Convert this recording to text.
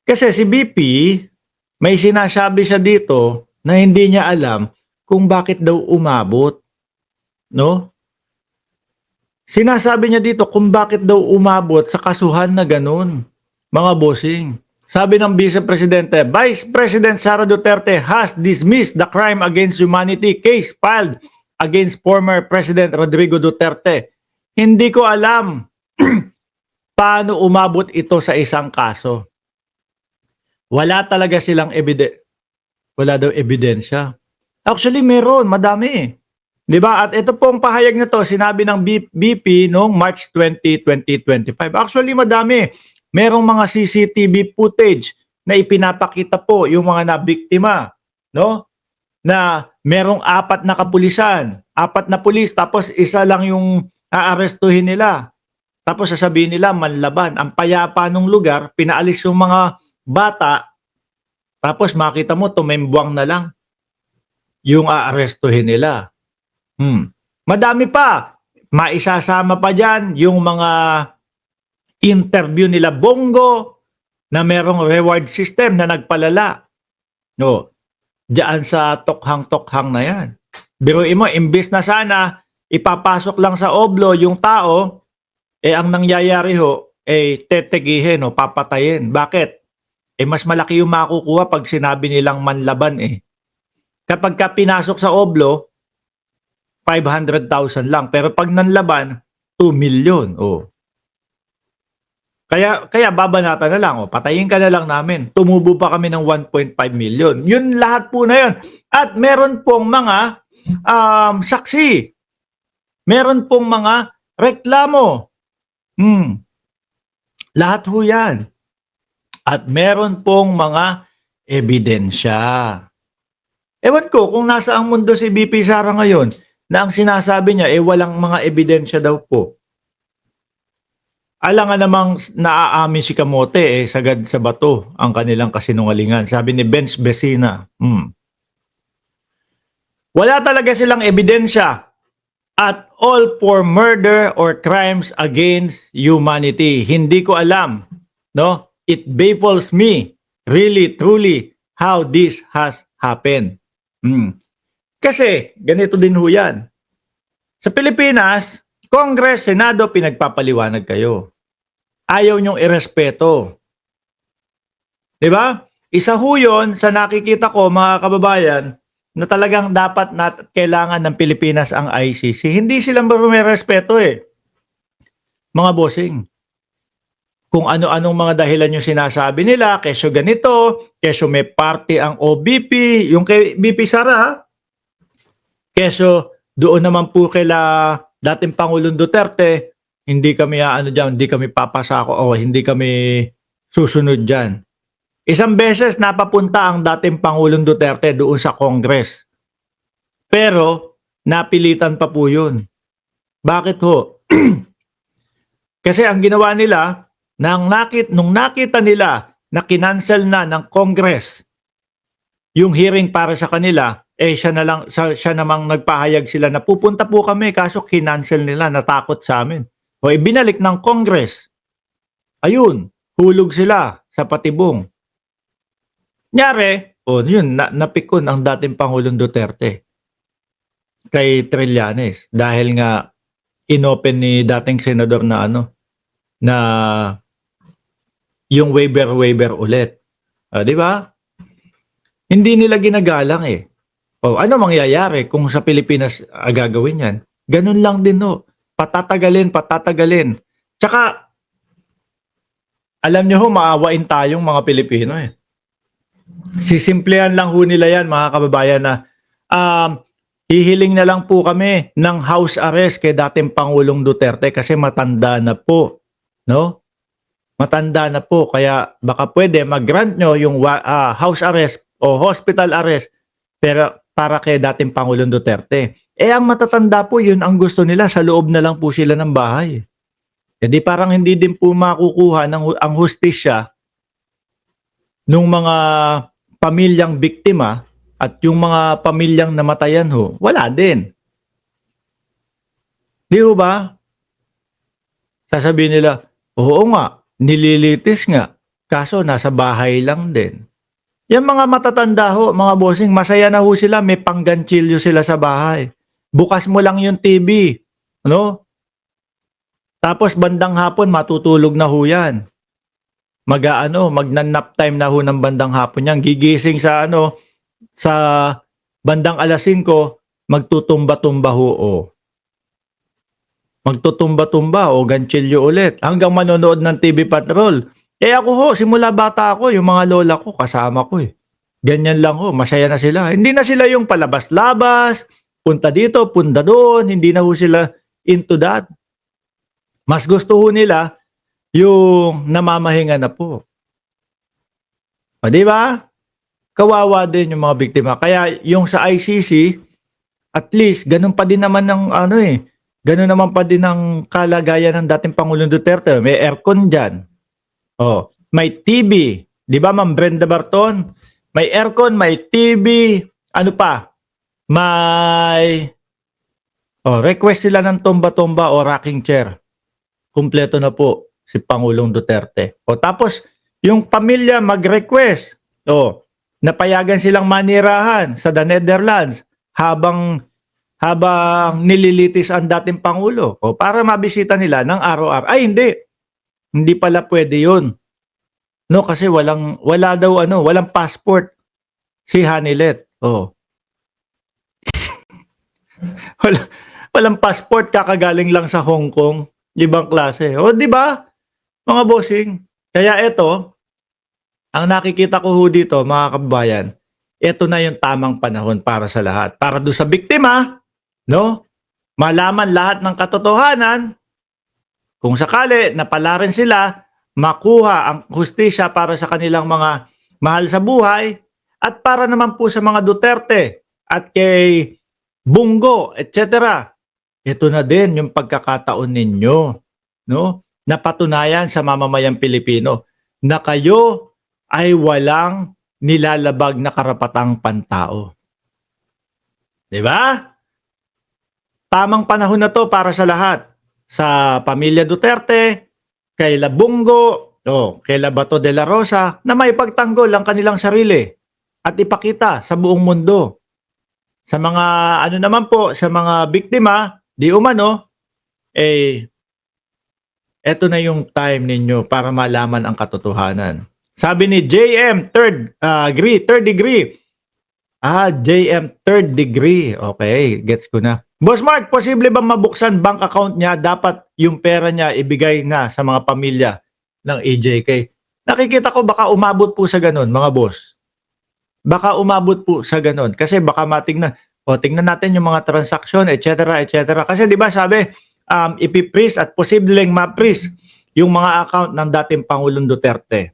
Kasi si BP, may sinasabi siya dito na hindi niya alam kung bakit daw umabot, no? Sinasabi niya dito kung bakit daw umabot sa kasuhan na ganun, mga bossing. Sabi ng Vice Presidente, Vice President Sara Duterte has dismissed the crime against humanity case filed against former President Rodrigo Duterte. Hindi ko alam paano umabot ito sa isang kaso. Wala talaga silang wala daw ebidensya. Actually, meron, madami eh. 'Di ba? At ito pong pahayag na to, sinabi ng BP noong March 20, 2025. Actually, madami. Merong mga CCTV footage na ipinapakita po yung mga nabiktima, no? Na merong 4 na kapulisan, 4 na pulis, tapos isa lang yung aarestuhin nila. Tapos sasabihin nila manlaban. Ang payapa nung lugar, pinaalis yung mga bata, tapos makita mo tumembwang na lang yung aarestuhin nila. Madami pa. Maisasama pa dyan yung mga interview nila Bongo na merong reward system na nagpalala. No, diyan sa tokhang-tokhang na yan. Biruin mo, imbis na sana ipapasok lang sa oblo yung tao, ang nangyayari ho, tetegihin o papatayin. Bakit? Mas malaki yung makukuha pag sinabi nilang manlaban eh. Kapag ka pinasok sa oblo, 500,000 lang. Pero pag nanlaban, 2 million. Oh. Kaya babanatan na lang. Oh. Patayin ka na lang namin. Tumubo pa kami ng 1.5 million. Yun lahat po na yun. At meron pong mga saksi. Meron pong mga reklamo. Lahat ho yan. At meron pong mga ebidensya. Ewan ko kung nasa ang mundo si BP Sara ngayon na ang sinasabi niya walang mga ebidensya daw po. Alangan namang naaamin si Kamote sagad sa bato ang kanilang kasinungalingan. Sabi ni Benz Besina. Wala talaga silang ebidensya at all for murder or crimes against humanity. Hindi ko alam, no? It baffles me really truly how this has happened. Kasi ganito din ho yan. Sa Pilipinas, Congress, Senado, pinagpapaliwanag kayo. Ayaw nyong irespeto. Diba? Isa ho yun sa nakikita ko mga kababayan na talagang dapat na kailangan ng Pilipinas ang ICC. Hindi sila may respeto eh. Mga bossing. Kung ano-anong mga dahilan yung sinasabi nila, kesyo ganito, kesyo may party ang OBP, yung kay BP Sara, kesyo doon naman po kaila dating Pangulong Duterte, hindi kami dyan, hindi kami papasako o hindi kami susunod dyan. Isang beses napapunta ang dating Pangulong Duterte doon sa Congress. Pero napilitan pa po yun. Bakit ho? Kasi ang ginawa nila, nung nakita nila na kinancel na ng Congress yung hearing para sa kanila, siya namang nagpahayag sila na pupunta po kami kaso kinancel nila, natakot sa amin. O ibinalik ng Congress. Ayun, hulog sila sa patibong. Nyari, yun, napikon ang dating Pangulong Duterte kay Trillanes dahil nga inopen ni dating senador na na yung waiver ulit. Di ba? Hindi nila ginagalang eh. Ano mangyayari kung sa Pilipinas gagawin yan? Ganun lang din no. Patatagalin. Tsaka, alam nyo ho, maawain tayong mga Pilipino eh. Sisimplehan lang ho nila yan mga kababayan na hihiling na lang po kami ng house arrest kay dating Pangulong Duterte kasi matanda na po. No? Matanda na po. Kaya baka pwede mag-grant nyo yung house arrest o hospital arrest pero para kay dating Pangulong Duterte. Ang matatanda po yun ang gusto nila, sa loob na lang po sila ng bahay. Hindi parang hindi din po makukuha ang hustisya nung mga pamilyang biktima at yung mga pamilyang namatayan ho, wala din. Di ho ba? Sasabihin nila, oo nga, nililitis nga. Kaso nasa bahay lang din. Yung mga matatanda ho, mga bossing, masaya na ho sila, may pangganchilyo sila sa bahay. Bukas mo lang yung TV, no? Tapos bandang hapon matutulog na ho yan. Magna-nap time na ho ng bandang hapon yan. Gigising sa bandang alas 5, magtutumba-tumba ho. Magtutumba-tumba o ganchilyo ulit hanggang manonood ng TV Patrol. Ako ho, simula bata ako, yung mga lola ko kasama ko eh. Ganyan lang ho, masaya na sila. Hindi na sila yung palabas-labas, punta dito, punta doon, hindi na ho sila into that. Mas gusto ho nila yung namamahinga na po. O, di ba? Kawawa din yung mga biktima. Kaya yung sa ICC, at least, ganun pa din naman ng ganun naman pa din ang kalagayan ng dating Pangulong Duterte. May aircon dyan. May TV. Di ba, Ma'am Brenda Barton? May aircon, may TV. Ano pa? May request sila ng tomba-tomba o rocking chair. Kumpleto na po si Pangulong Duterte. Tapos, yung pamilya mag-request. Napayagan silang manirahan sa the Netherlands habang nililitis ang dating Pangulo para mabisita nila ng araw-araw. Ay, hindi. Hindi pala pwede yun. No, kasi walang passport si Hanilet. Walang passport, kakagaling lang sa Hong Kong. Ibang klase. Di ba? Mga bossing. Kaya ito, ang nakikita ko ho dito, mga kababayan, ito na yung tamang panahon para sa lahat. Para doon sa biktima, no? Malaman lahat ng katotohanan. Kung sakali, napala rin sila, makuha ang hustisya para sa kanilang mga mahal sa buhay at para naman po sa mga Duterte at kay Bungo, etc. Ito na din yung pagkakataon ninyo, no? Napatunayan sa mamamayang Pilipino na kayo ay walang nilalabag na karapatang pantao. 'Di ba? Tamang panahon na to para sa lahat. Sa pamilya Duterte, kay Bungo, kay Bato de la Rosa, na may pagtanggol ang kanilang sarili at ipakita sa buong mundo. Sa mga naman po, sa mga biktima, di umano, eto na yung time ninyo para malaman ang katotohanan. Sabi ni JM, third degree. JM, third degree. Okay, gets ko na. Boss Mark, posible bang mabuksan bank account niya? Dapat yung pera niya ibigay na sa mga pamilya ng AJK. Nakikita ko baka umabot po sa ganun, mga boss. Baka umabot po sa ganun. Kasi baka tingnan natin yung mga transaksyon, etc. Kasi di ba sabi, ipiprease at posibleng ma-freeze yung mga account ng dating Pangulong Duterte.